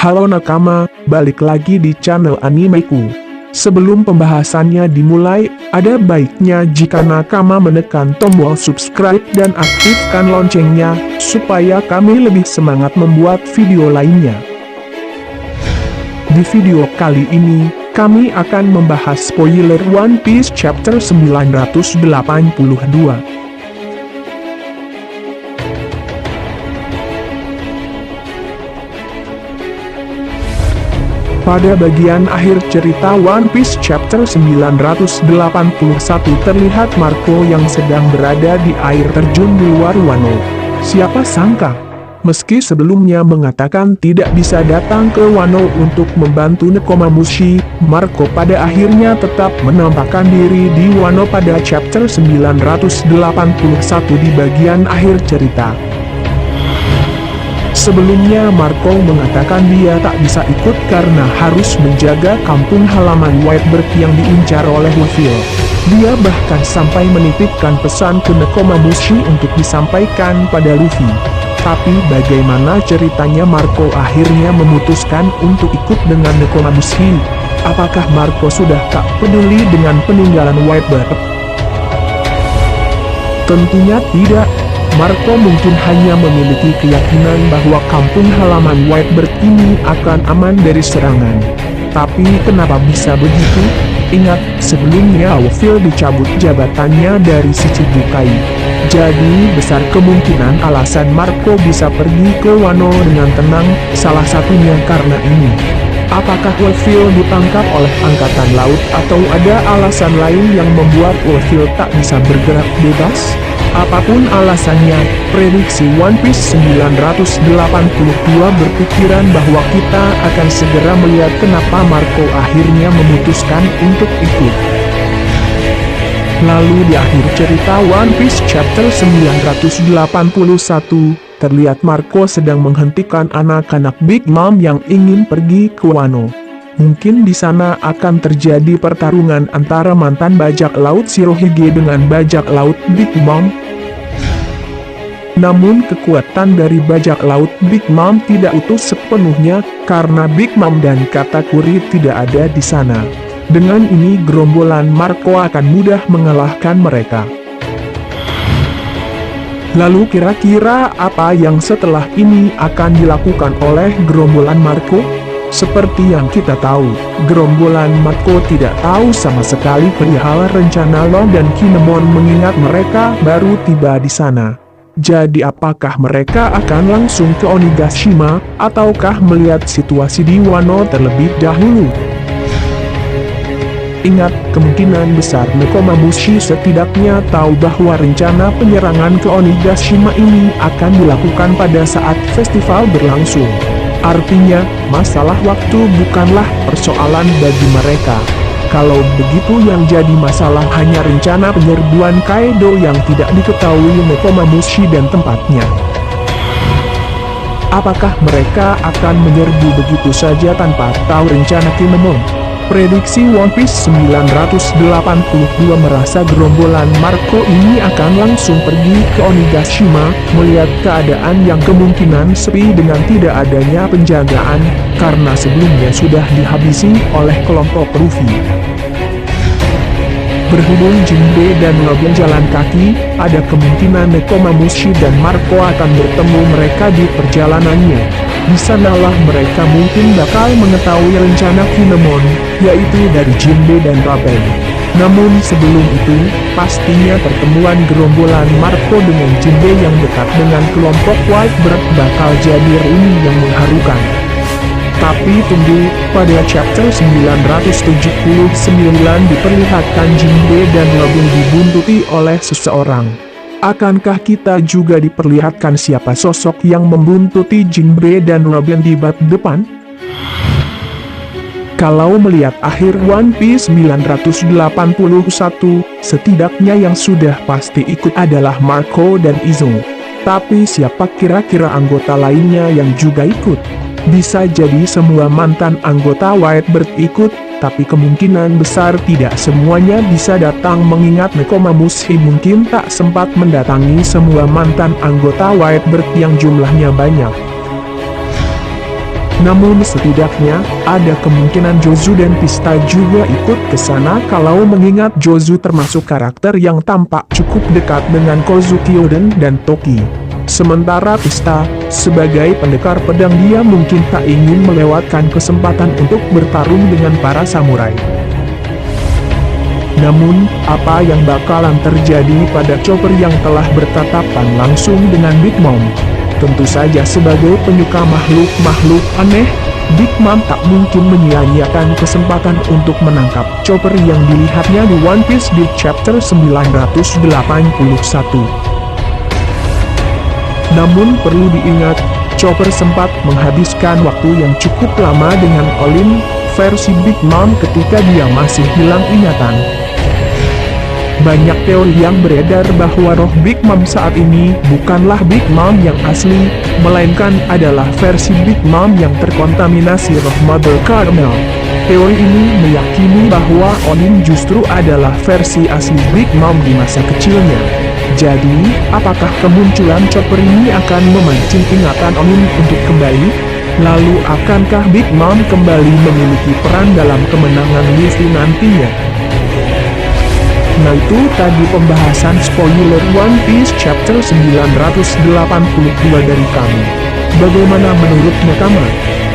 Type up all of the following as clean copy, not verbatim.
Halo nakama, balik lagi di channel animeku. Sebelum pembahasannya dimulai, ada baiknya jika nakama menekan tombol subscribe dan aktifkan loncengnya, supaya kami lebih semangat membuat video lainnya. Di video kali ini, kami akan membahas spoiler One Piece chapter 982. Pada bagian akhir cerita One Piece chapter 981 terlihat Marco yang sedang berada di air terjun di luar Wano. Siapa sangka, meski sebelumnya mengatakan tidak bisa datang ke Wano untuk membantu Nekomamushi, Marco pada akhirnya tetap menampakkan diri di Wano pada chapter 981 di bagian akhir cerita. Sebelumnya Marco mengatakan dia tak bisa ikut karena harus menjaga kampung halaman Whitebird yang diincar oleh Luffy. Dia bahkan sampai menitipkan pesan ke Nekomamushi untuk disampaikan pada Luffy. Tapi bagaimana ceritanya Marco akhirnya memutuskan untuk ikut dengan Nekomamushi? Apakah Marco sudah tak peduli dengan peninggalan Whitebird? Tentunya tidak. Marco mungkin hanya memiliki keyakinan bahwa kampung halaman Whitebird ini akan aman dari serangan. Tapi kenapa bisa begitu? Ingat, sebelumnya Luffy dicabut jabatannya dari Shichibukai. Jadi besar kemungkinan alasan Marco bisa pergi ke Wano dengan tenang, salah satunya karena ini. Apakah Luffy ditangkap oleh angkatan laut atau ada alasan lain yang membuat Luffy tak bisa bergerak bebas? Apapun alasannya, prediksi One Piece 982 berpikiran bahwa kita akan segera melihat kenapa Marco akhirnya memutuskan untuk ikut. Lalu di akhir cerita One Piece chapter 981, terlihat Marco sedang menghentikan anak-anak Big Mom yang ingin pergi ke Wano. Mungkin di sana akan terjadi pertarungan antara mantan bajak laut Shirohige dengan bajak laut Big Mom. Namun kekuatan dari bajak laut Big Mom tidak utuh sepenuhnya, karena Big Mom dan Katakuri tidak ada di sana. Dengan ini gerombolan Marco akan mudah mengalahkan mereka. Lalu kira-kira apa yang setelah ini akan dilakukan oleh gerombolan Marco? Seperti yang kita tahu, gerombolan Marco tidak tahu sama sekali perihal rencana Long dan Kinemon mengingat mereka baru tiba di sana. Jadi apakah mereka akan langsung ke Onigashima, ataukah melihat situasi di Wano terlebih dahulu? Ingat, kemungkinan besar Nekomamushi setidaknya tahu bahwa rencana penyerangan ke Onigashima ini akan dilakukan pada saat festival berlangsung. Artinya, masalah waktu bukanlah persoalan bagi mereka. Kalau begitu yang jadi masalah hanya rencana penyerbuan Kaido yang tidak diketahui Nekomamushi dan tempatnya. Apakah mereka akan menyerbu begitu saja tanpa tahu rencana Kinemon? Prediksi One Piece 982 merasa gerombolan Marco ini akan langsung pergi ke Onigashima, melihat keadaan yang kemungkinan sepi dengan tidak adanya penjagaan, karena sebelumnya sudah dihabisi oleh kelompok Luffy. Berhubung Jinbe dan Robin jalan kaki, ada kemungkinan Nekomamushi dan Marco akan bertemu mereka di perjalanannya. Di sanalah mereka mungkin bakal mengetahui rencana Kinemon, yaitu dari Jinbe dan Robin. Namun sebelum itu, pastinya pertemuan gerombolan Marco dengan Jinbe yang dekat dengan kelompok Whitebird bakal jadi reuni yang mengharukan. Tapi tunggu, pada chapter 979 diperlihatkan Jinbe dan Robin dibuntuti oleh seseorang. Akankah kita juga diperlihatkan siapa sosok yang membuntuti Jinbe dan Robin di bab depan? Kalau melihat akhir One Piece 981, setidaknya yang sudah pasti ikut adalah Marco dan Izo. Tapi siapa kira-kira anggota lainnya yang juga ikut? Bisa jadi semua mantan anggota Whitebird ikut, tapi kemungkinan besar tidak semuanya bisa datang mengingat Nekomamushi mungkin tak sempat mendatangi semua mantan anggota Whitebird yang jumlahnya banyak. Namun setidaknya, ada kemungkinan Jozu dan Pista juga ikut ke sana kalau mengingat Jozu termasuk karakter yang tampak cukup dekat dengan Kozuki Oden dan Toki. Sementara Pista, sebagai pendekar pedang dia mungkin tak ingin melewatkan kesempatan untuk bertarung dengan para samurai. Namun, apa yang bakalan terjadi pada Chopper yang telah bertatapan langsung dengan Big Mom? Tentu saja sebagai penyuka makhluk-makhluk aneh, Big Mom tak mungkin menyia-nyiakan kesempatan untuk menangkap Chopper yang dilihatnya di One Piece di chapter 981. Namun perlu diingat, Chopper sempat menghabiskan waktu yang cukup lama dengan Olin versi Big Mom ketika dia masih hilang ingatan. Banyak teori yang beredar bahwa roh Big Mom saat ini bukanlah Big Mom yang asli, melainkan adalah versi Big Mom yang terkontaminasi roh Mother Caramel. Teori ini meyakini bahwa Olin justru adalah versi asli Big Mom di masa kecilnya. Jadi, apakah kemunculan Chopper ini akan memancing ingatan Olin untuk kembali? Lalu akankah Big Mom kembali memiliki peran dalam kemenangan Luffy nantinya? Nah itu tadi pembahasan spoiler One Piece chapter 982 dari kami. Bagaimana menurut Nakama?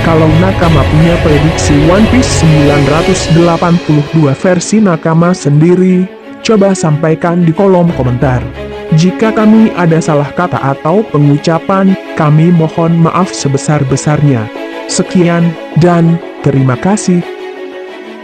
Kalau Nakama punya prediksi One Piece 982 versi Nakama sendiri, coba sampaikan di kolom komentar. Jika kami ada salah kata atau pengucapan, kami mohon maaf sebesar-besarnya. Sekian, dan terima kasih.